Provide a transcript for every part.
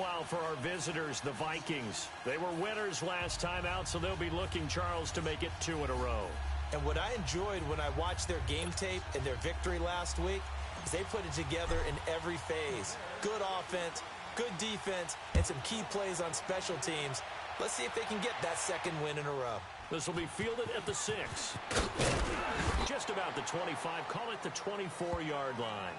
while for our visitors, the Vikings. They were winners last time out, so they'll be looking, Charles, to make it 2 in a row. And what I enjoyed when I watched their game tape and their victory last week is they put it together in every phase. Good offense, good defense, and some key plays on special teams. Let's see if they can get that second win in a row. This will be fielded at the 6. Just about the 25. Call it the 24-yard line.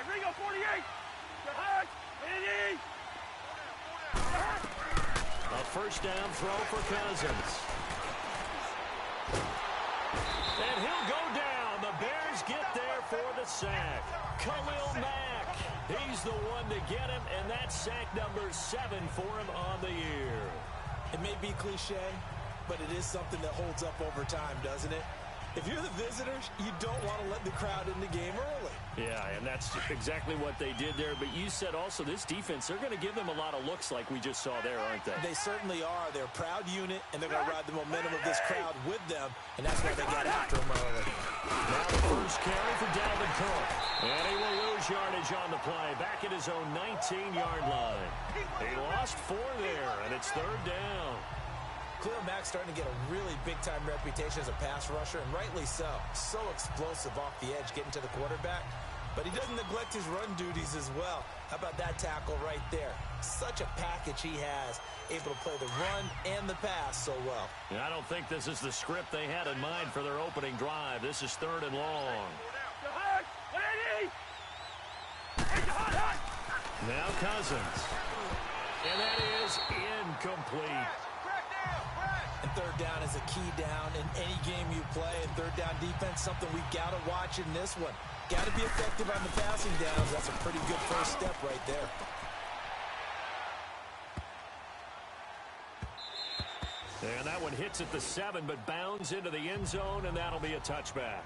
Ringo, 48. A first down throw for Cousins. And he'll go down. The Bears get there for the sack. Khalil Mack. He's the one to get him, and that's sack number 7 for him on the year. It may be cliche, but it is something that holds up over time, doesn't it? If you're the visitors, you don't want to let the crowd in the game early. Yeah, and that's exactly what they did there. But you said also this defense, they're going to give them a lot of looks like we just saw there, aren't they? They certainly are. They're a proud unit, and they're going to ride the momentum of this crowd with them, and that's why they got after them early. Now the first carry for Dalvin Cook. And he will lose yardage on the play, back at his own 19-yard line. He lost 4 there, and it's 3rd down. Khalil Mack's starting to get a really big-time reputation as a pass rusher, and rightly so. So explosive off the edge getting to the quarterback. But he doesn't neglect his run duties as well. How about that tackle right there? Such a package he has, able to play the run and the pass so well. And I don't think this is the script they had in mind for their opening drive. This is 3rd and long. Now Cousins. And that is incomplete. And 3rd down is a key down in any game you play. And 3rd down defense, something we've got to watch in this one. Got to be effective on the passing downs. That's a pretty good first step right there. And that one hits at the 7, but bounds into the end zone, and that'll be a touchback.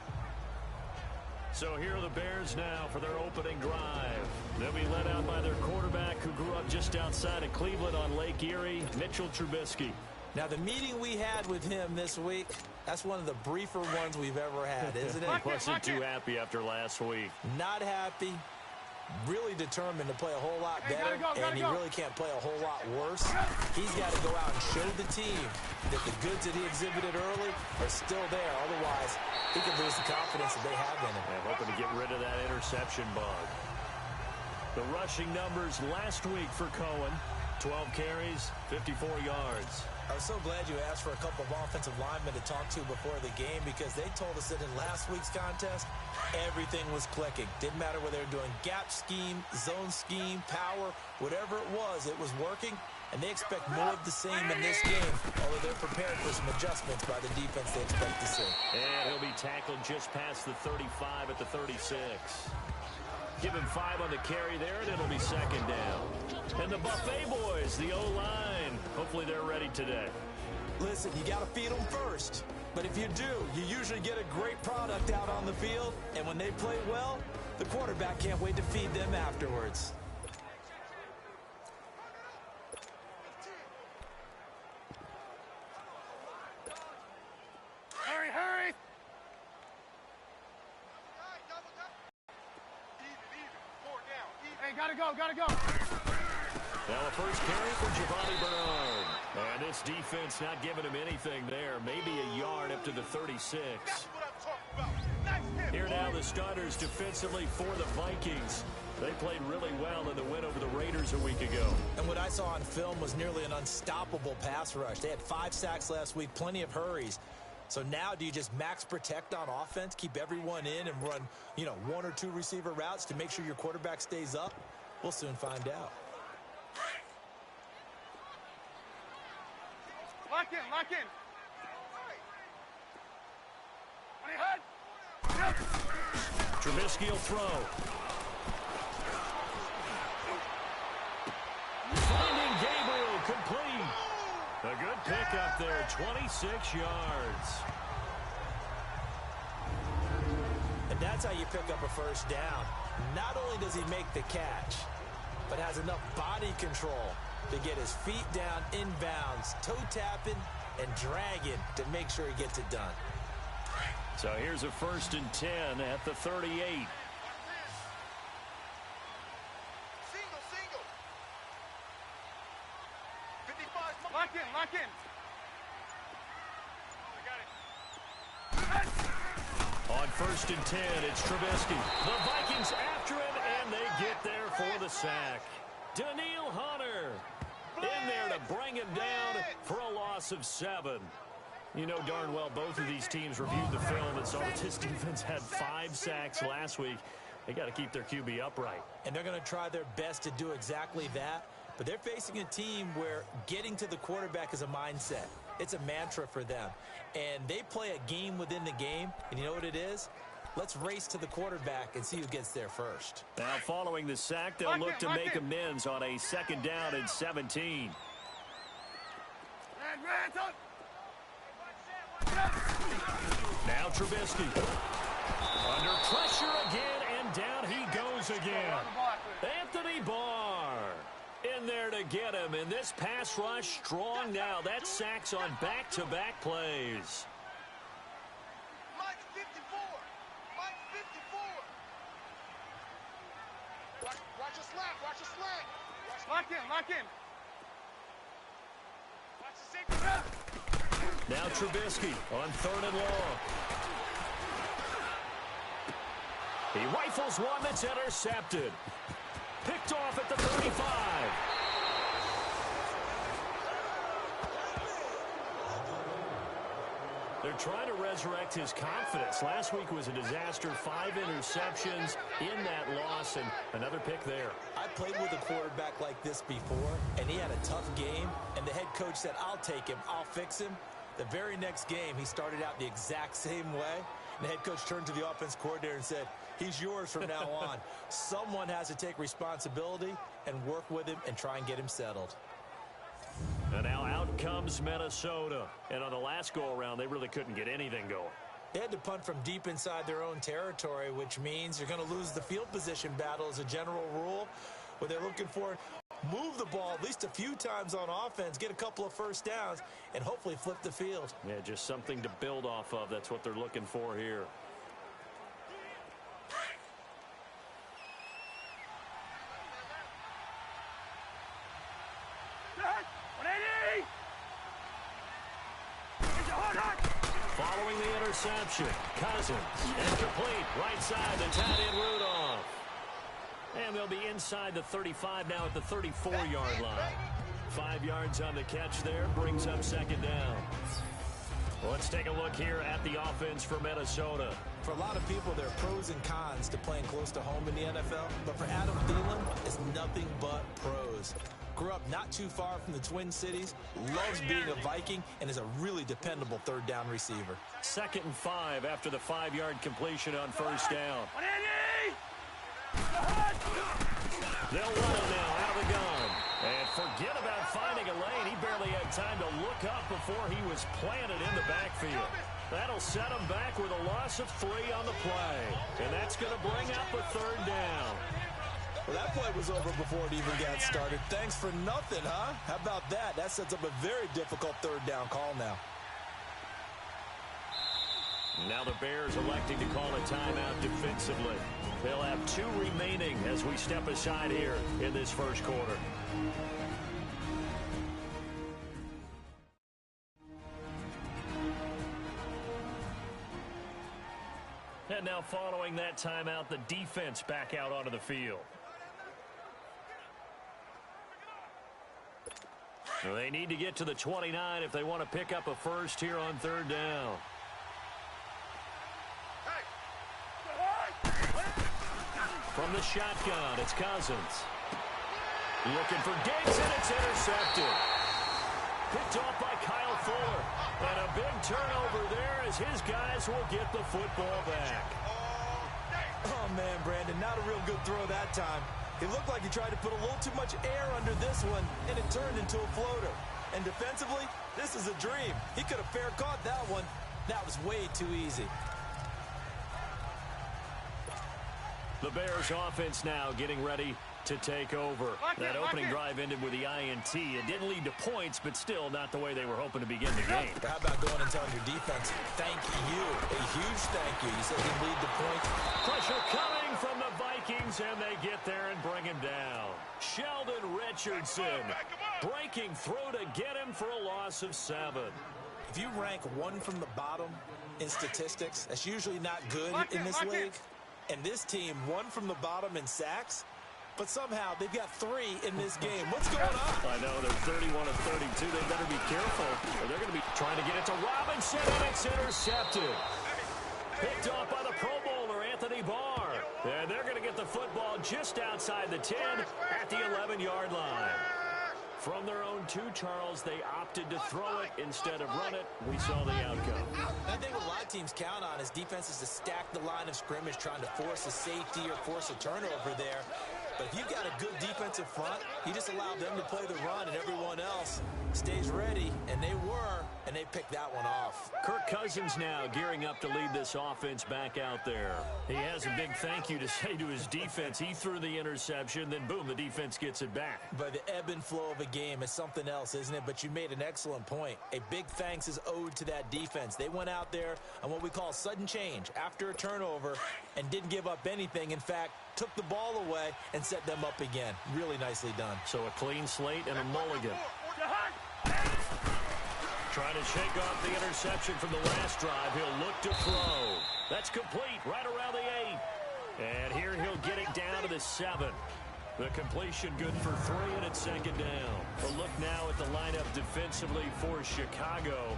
So here are the Bears now for their opening drive. They'll be led out by their quarterback who grew up just outside of Cleveland on Lake Erie, Mitchell Trubisky. Now, the meeting we had with him this week, that's one of the briefer ones we've ever had, isn't it? He wasn't too happy after last week. Not happy. Really determined to play a whole lot better, and he really can't play a whole lot worse. He's got to go out and show the team that the goods that he exhibited early are still there. Otherwise, he could lose the confidence that they have in him. And hoping to get rid of that interception bug. The rushing numbers last week for Cohen, 12 carries, 54 yards. I was so glad you asked for a couple of offensive linemen to talk to before the game, because they told us that in last week's contest, everything was clicking. Didn't matter whether they were doing gap scheme, zone scheme, power, whatever it was working, and they expect more of the same in this game, although they're prepared for some adjustments by the defense they expect to see. And he'll be tackled just past the 35 at the 36. Give him 5 on the carry there, and it'll be 2nd down. And the Buffet boys, the O-line, hopefully they're ready today. Listen, you got to feed them first. But if you do, you usually get a great product out on the field. And when they play well, the quarterback can't wait to feed them afterwards. Hurry, hurry! Hey, gotta go, gotta go. Now the first carry for Giovanni Bernard. And this defense not giving him anything there. Maybe a yard up to the 36. That's what I'm talking about. Nice hit, Here now the starters defensively for the Vikings. They played really well in the win over the Raiders a week ago. And what I saw on film was nearly an unstoppable pass rush. They had 5 sacks last week, plenty of hurries. So now do you just max protect on offense, keep everyone in and run, 1 or 2 receiver routes to make sure your quarterback stays up? We'll soon find out. Lock in, lock in. Trubisky will throw. Finding Gabriel complete. A good pickup there, 26 yards. That's how you pick up a first down. Not only does he make the catch, but has enough body control to get his feet down inbounds, toe tapping and dragging to make sure he gets it done. So here's a 1st and 10 at the 38. Single. 55. Lock in. On 1st and 10, it's Trubisky. The Vikings after him, and they get there for the sack. Danielle Hunter in there to bring him down for a loss of 7. You know darn well both of these teams reviewed the film and saw that this defense had 5 sacks last week. They got to keep their QB upright. And they're going to try their best to do exactly that. But they're facing a team where getting to the quarterback is a mindset. It's a mantra for them. And they play a game within the game. And you know what it is? Let's race to the quarterback and see who gets there first. Now, following the sack, they'll look to make amends on a 2nd down and 17. Now Trubisky. Under pressure again, and down he goes again. Anthony Barr in there to get him, and this pass rush strong now. That sack's on back-to-back plays. Mike 54. Watch your slack. Lock in. Watch the safety. Now Trubisky on 3rd and long. He rifles one that's intercepted. Picked off at the 35. They're trying to resurrect his confidence. Last week was a disaster. 5 interceptions in that loss, and another pick there. I played with a quarterback like this before, and he had a tough game, and the head coach said, I'll take him, I'll fix him. The very next game, he started out the exact same way, and the head coach turned to the offense coordinator and said, he's yours from now on. Someone has to take responsibility and work with him and try and get him settled. And now out comes Minnesota. And on the last go-around, they really couldn't get anything going. They had to punt from deep inside their own territory, which means you're going to lose the field position battle as a general rule. What they're looking for, move the ball at least a few times on offense, get a couple of first downs, and hopefully flip the field. Yeah, just something to build off of. That's what they're looking for here. Following the interception, Cousins, incomplete, right side, the tight end Rudolph. And they'll be inside the 35 now at the 34-yard line. 5 yards on the catch there, brings up 2nd down. Let's take a look here at the offense for Minnesota. For a lot of people, there are pros and cons to playing close to home in the NFL. But for Adam Thielen, it's nothing but pros. Grew up not too far from the Twin Cities, loves being a Viking, and is a really dependable 3rd down receiver. 2nd and 5 after the 5-yard completion on 1st down. They'll run him now out of the gun. And forget about finding a lane. He barely had time to look up before he was planted in the backfield. That'll set him back with a loss of 3 on the play. And that's going to bring up a 3rd down. Well, that play was over before it even got started. Thanks for nothing, huh? How about that? That sets up a very difficult 3rd down call now. Now the Bears electing to call a timeout defensively. They'll have 2 remaining as we step aside here in this first quarter. And now following that timeout, the defense back out onto the field. Well, they need to get to the 29 if they want to pick up a first here on 3rd down. From the shotgun, it's Cousins. Looking for Diggs, and it's intercepted. Picked off by Kyle Fuller. And a big turnover there as his guys will get the football back. Oh, man, Brandon, not a real good throw that time. It looked like he tried to put a little too much air under this one, and it turned into a floater. And defensively, this is a dream. He could have fair caught that one. That was way too easy. The Bears offense now getting ready to take over. That opening drive ended with the INT. It didn't lead to points, but still not the way they were hoping to begin the game. How about going and telling your defense, thank you, a huge thank you. You said it didn't lead to points. Pressure coming from the Vikings, and they get there and bring him down. Sheldon Richardson breaking through to get him for a loss of 7. If you rank one from the bottom in statistics, that's usually not good in this league. And this team, one from the bottom in sacks, but somehow they've got 3 in this game. What's going on? I know, they're 31 of 32. They better be careful, or they're going to be trying to get it to Robinson, and it's intercepted. Picked off by the Pro Bowler, Anthony Barr. And they're going to get the football just outside the 10 at the 11-yard line. From their own 2, Charles, they opted to throw it instead of run it. We saw the outcome. I think what a lot of teams count on is defenses to stack the line of scrimmage, trying to force a safety or force a turnover there. But if you've got a good defensive front, you just allow them to play the run, and everyone else stays ready, and they were, and they picked that one off. Kirk Cousins now gearing up to lead this offense back out there. He has a big thank you to say to his defense. He threw the interception, then boom, the defense gets it back. But the ebb and flow of a game is something else, isn't it? But you made an excellent point. A big thanks is owed to that defense. They went out there on what we call sudden change after a turnover and didn't give up anything. In fact, took the ball away and set them up again. Really nicely done. So a clean slate and a mulligan. Trying to shake off the interception from the last drive. He'll look to throw. That's complete right around the 8. And here he'll get it down to the 7. The completion good for 3, and it's second down. A look now at the lineup defensively for Chicago.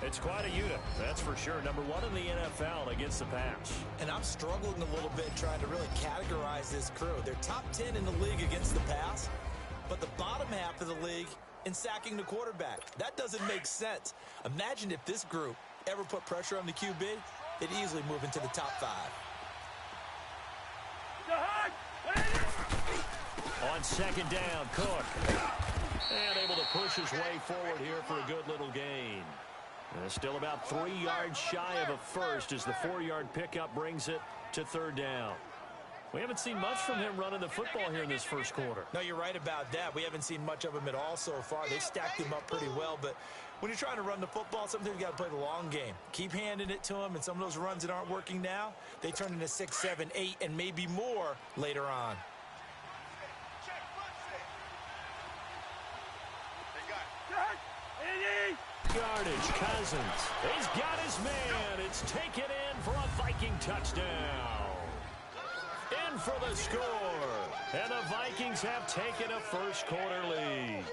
It's quite a unit, that's for sure. Number 1 in the NFL against the pass. And I'm struggling a little bit trying to really categorize this crew. They're top 10 in the league against the pass, but the bottom half of the league in sacking the quarterback. That doesn't make sense. Imagine if this group ever put pressure on the QB, they'd easily move into the top 5. On second down, Cook. And able to push his way forward here for a good little gain. And still about 3 yards shy of a first as the 4-yard pickup brings it to third down. We haven't seen much from him running the football here in this first quarter. No, you're right about that. We haven't seen much of him at all so far. They've stacked him up pretty well, but when you're trying to run the football, sometimes you got to play the long game. Keep handing it to him, and some of those runs that aren't working now, they turn into 6, 7, 8, and maybe more later on. Yardage, Cousins. He's got his man. It's taken in for a Viking touchdown. In for the score. And the Vikings have taken a first quarter lead.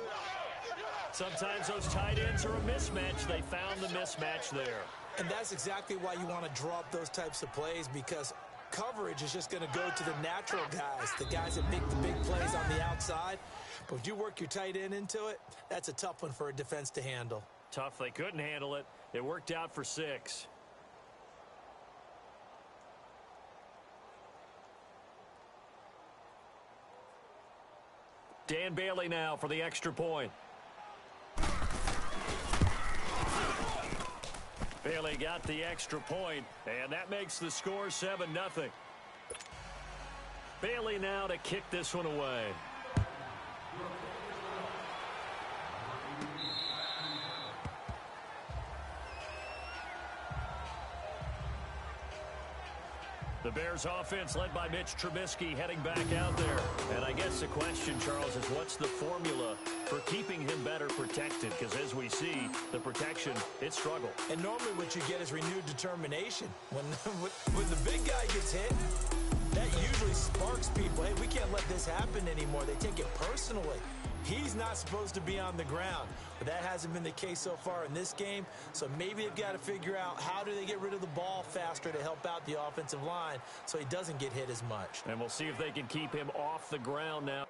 Sometimes those tight ends are a mismatch. They found the mismatch there. And that's exactly why you want to draw up those types of plays, because coverage is just going to go to the natural guys, the guys that make the big plays on the outside. But if you work your tight end into it, that's a tough one for a defense to handle. Tough. They couldn't handle it. It worked out for 6. Dan Bailey now for the extra point. Bailey got the extra point, and that makes the score 7-0. Bailey now to kick this one away. The Bears offense led by Mitch Trubisky heading back out there. And I guess the question, Charles, is what's the formula for keeping him better protected? Because as we see, the protection, it struggled. And normally what you get is renewed determination. When the big guy gets hit, that usually sparks people. Hey, we can't let this happen anymore. They take it personally. He's not supposed to be on the ground, but that hasn't been the case so far in this game. So maybe they've got to figure out how do they get rid of the ball faster to help out the offensive line so he doesn't get hit as much. And we'll see if they can keep him off the ground now.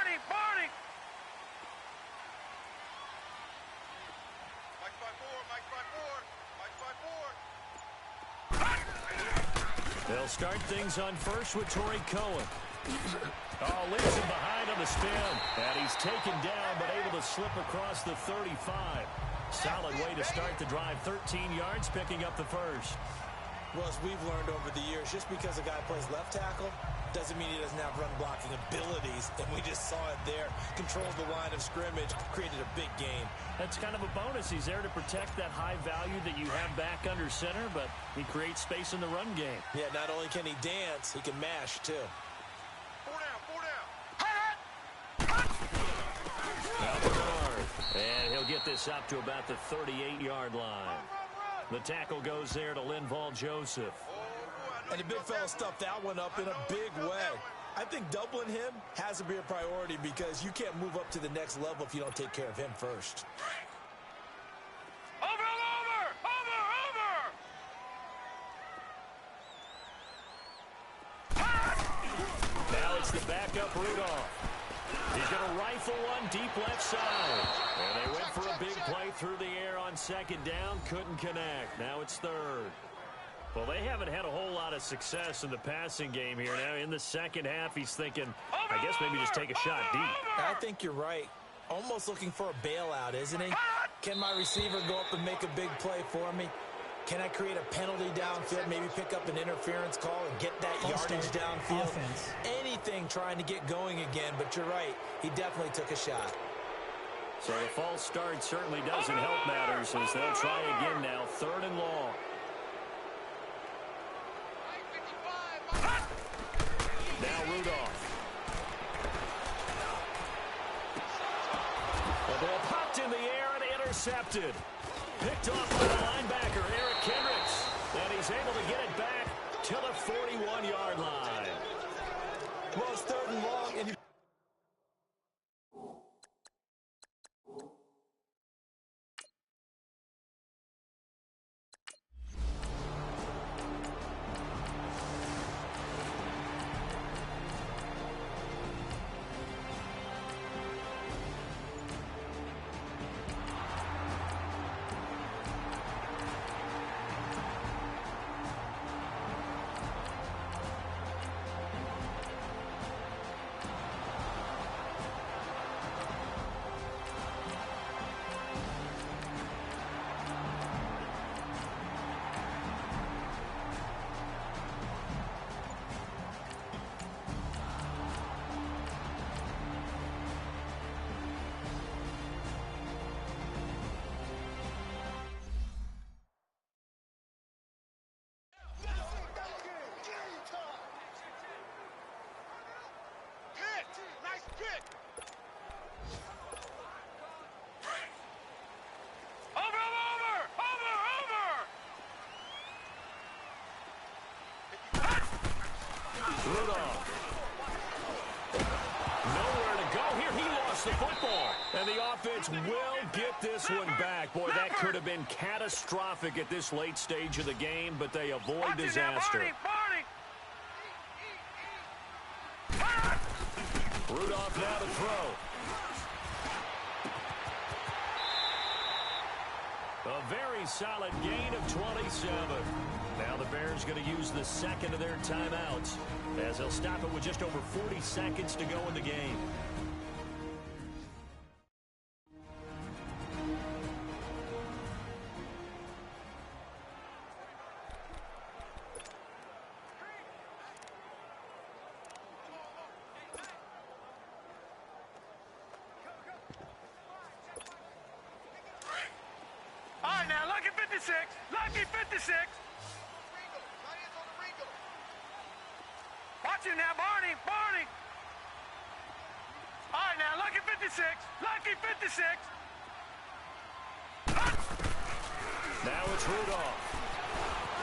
Barney, Barney. Mike's by four, Mike's by four, Mike's by four. They'll start things on first with Torrey Cohen. Oh, leaves him behind on the stem. And he's taken down, but able to slip across the 35. Solid way to start the drive. 13 yards, picking up the first. Well, as we've learned over the years, just because a guy plays left tackle doesn't mean he doesn't have run-blocking abilities. And we just saw it there. Controls the line of scrimmage, created a big game. That's kind of a bonus. He's there to protect that high value that you have back under center, but he creates space in the run game. Yeah, not only can he dance, he can mash, too. Four down. Now Bernard. And he'll get this up to about the 38-yard line. The tackle goes there to Linval Joseph. And the big fella stuffed that one up in a big way. I think doubling him has to be a priority because you can't move up to the next level if you don't take care of him first. Over. Now it's the backup Rudolph. He's going to rifle one deep left side. And they went for a big play through the air on second down. Couldn't connect. Now it's third. Well, they haven't had a whole lot of success in the passing game here. Now in the second half, he's thinking, I guess maybe just take a shot deep. I think you're right. Almost looking for a bailout, isn't he? Can my receiver go up and make a big play for me? Can I create a penalty downfield, maybe pick up an interference call and get that yardage downfield? Offense. Anything trying to get going again, but you're right. He definitely took a shot. So the false start certainly doesn't help matters as they'll try again now. Third and long. Now Rudolph. The ball popped in the air and intercepted. Picked off by the linebacker, Eric Kendricks. And he's able to get it back to the 41-yard line. Well, it's third and long, and Rudolph. Nowhere to go here. He lost the football. And the offense will get this one back. Boy, that could have been catastrophic at this late stage of the game, but they avoid disaster. Rudolph now to throw. A very solid gain of 27. Now the Bears going to use the second of their timeouts as they'll stop it with just over 40 seconds to go in the game. All right, now, lucky 56. Lucky 56. Watch it now, Barney. Barney. All right, now, lucky 56. Lucky 56. Now it's Rudolph.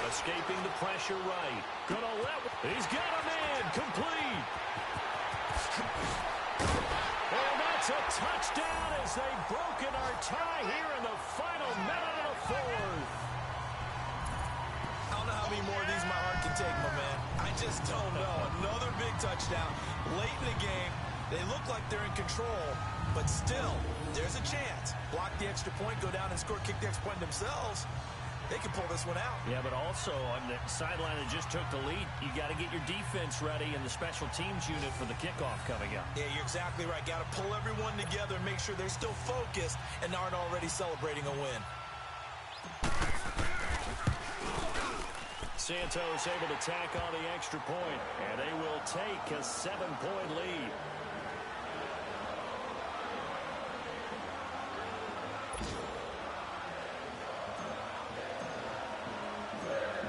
Escaping the pressure right. Gonna let... He's got a man. Complete. And that's a touchdown as they've broken our tie here in the final minute of the fourth. I don't know how many more of these my heart can take, my man. I just don't know. Another big touchdown late in the game. They look like they're in control, but still, there's a chance. Block the extra point, go down and score, kick the extra point themselves. They can pull this one out. Yeah, but also on the sideline that just took the lead, you got to get your defense ready and the special teams unit for the kickoff coming up. Yeah, you're exactly right. Got to pull everyone together and make sure they're still focused and aren't already celebrating a win. Santos able to tack on the extra point, and they will take a 7-point lead.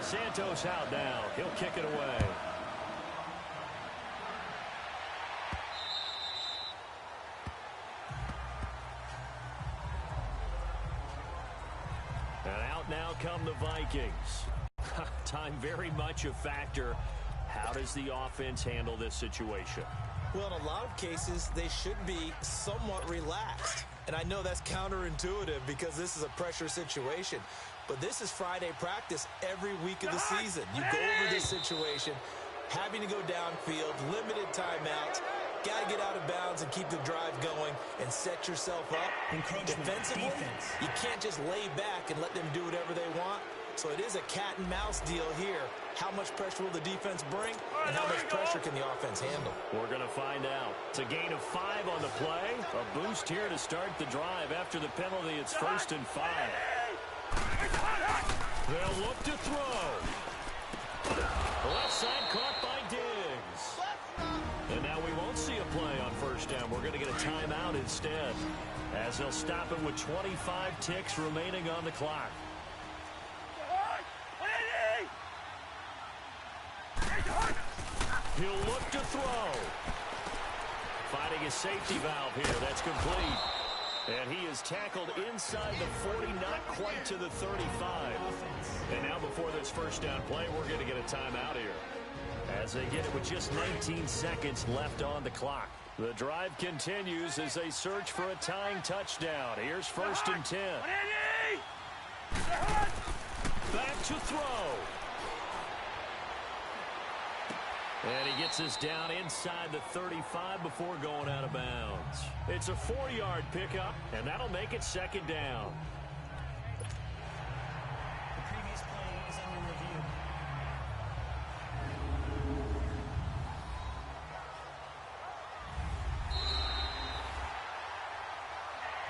Santos out now. He'll kick it away. And out now come the Vikings. Time very much a factor. How does the offense handle this situation? Well, in a lot of cases, they should be somewhat relaxed. And I know that's counterintuitive because this is a pressure situation. But this is Friday practice every week of the season. You go over this situation, having to go downfield, limited timeouts, got to get out of bounds and keep the drive going and set yourself up. Defensively, you can't just lay back and let them do whatever they want. So it is a cat and mouse deal here. How much pressure will the defense bring, and how much pressure can the offense handle? We're going to find out. It's a gain of 5 on the play. A boost here to start the drive. After the penalty, it's 1st and 5. They'll look to throw. Left side caught by Diggs. And now we won't see a play on 1st down. We're going to get a timeout instead, as they'll stop it with 25 ticks remaining on the clock. He'll look to throw. Finding a safety valve here. That's complete. And he is tackled inside the 40, not quite to the 35. And now before this 1st down play, we're going to get a timeout here, as they get it with just 19 seconds left on the clock. The drive continues as they search for a tying touchdown. Here's 1st and 10. Back to throw. And he gets us down inside the 35 before going out of bounds. It's a 4-yard pickup, and that'll make it 2nd down. The previous play is under review.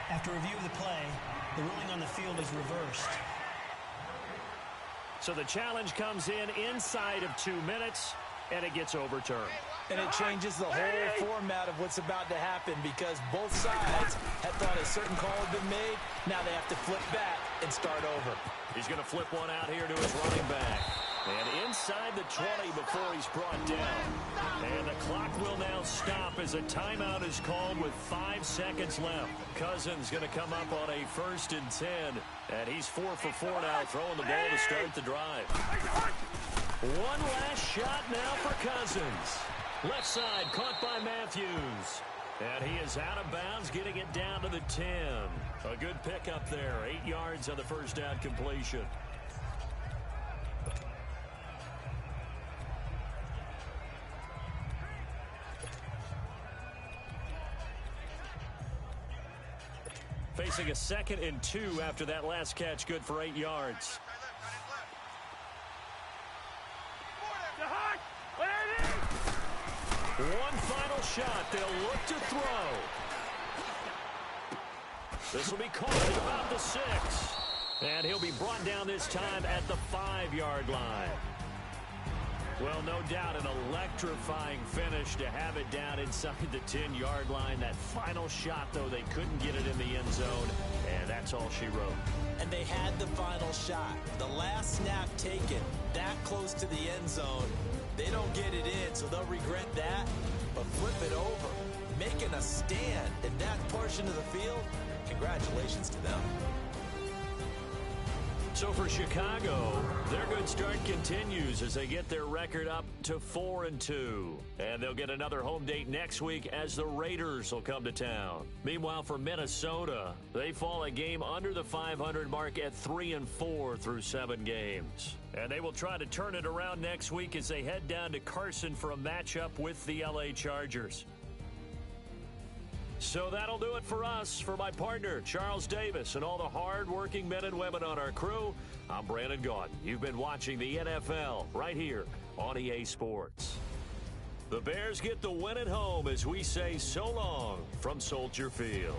After review of the play, the ruling on the field is reversed. So the challenge comes in inside of 2 minutes, and it gets overturned. And it changes the whole format of what's about to happen because both sides had thought a certain call had been made. Now they have to flip back and start over. He's going to flip one out here to his running back. And inside the 20 before he's brought down. And the clock will now stop as a timeout is called with 5 seconds left. Cousins going to come up on a 1st and 10. And he's 4 for 4 now, throwing the ball to start the drive. One last shot now for Cousins. Left side caught by Matthews. And he is out of bounds, getting it down to the 10. A good pickup there. 8 yards on the 1st down completion. Facing a 2nd and 2 after that last catch, good for 8 yards. One final shot. They'll look to throw. This will be caught at about the 6. And he'll be brought down this time at the 5-yard line. Well, no doubt an electrifying finish to have it down inside the 10-yard line. That final shot, though, they couldn't get it in the end zone, and that's all she wrote. And they had the final shot. The last snap taken that close to the end zone. They don't get it in, so they'll regret that. But flip it over, making a stand in that portion of the field, congratulations to them. So for Chicago, their good start continues as they get their record up to 4-2. And they'll get another home date next week as the Raiders will come to town. Meanwhile, for Minnesota, they fall a game under the 500 mark at 3-4 through 7 games. And they will try to turn it around next week as they head down to Carson for a matchup with the LA Chargers. So that'll do it for us. For my partner, Charles Davis, and all the hard-working men and women on our crew, I'm Brandon Gaudin. You've been watching the NFL right here on EA Sports. The Bears get the win at home as we say so long from Soldier Field.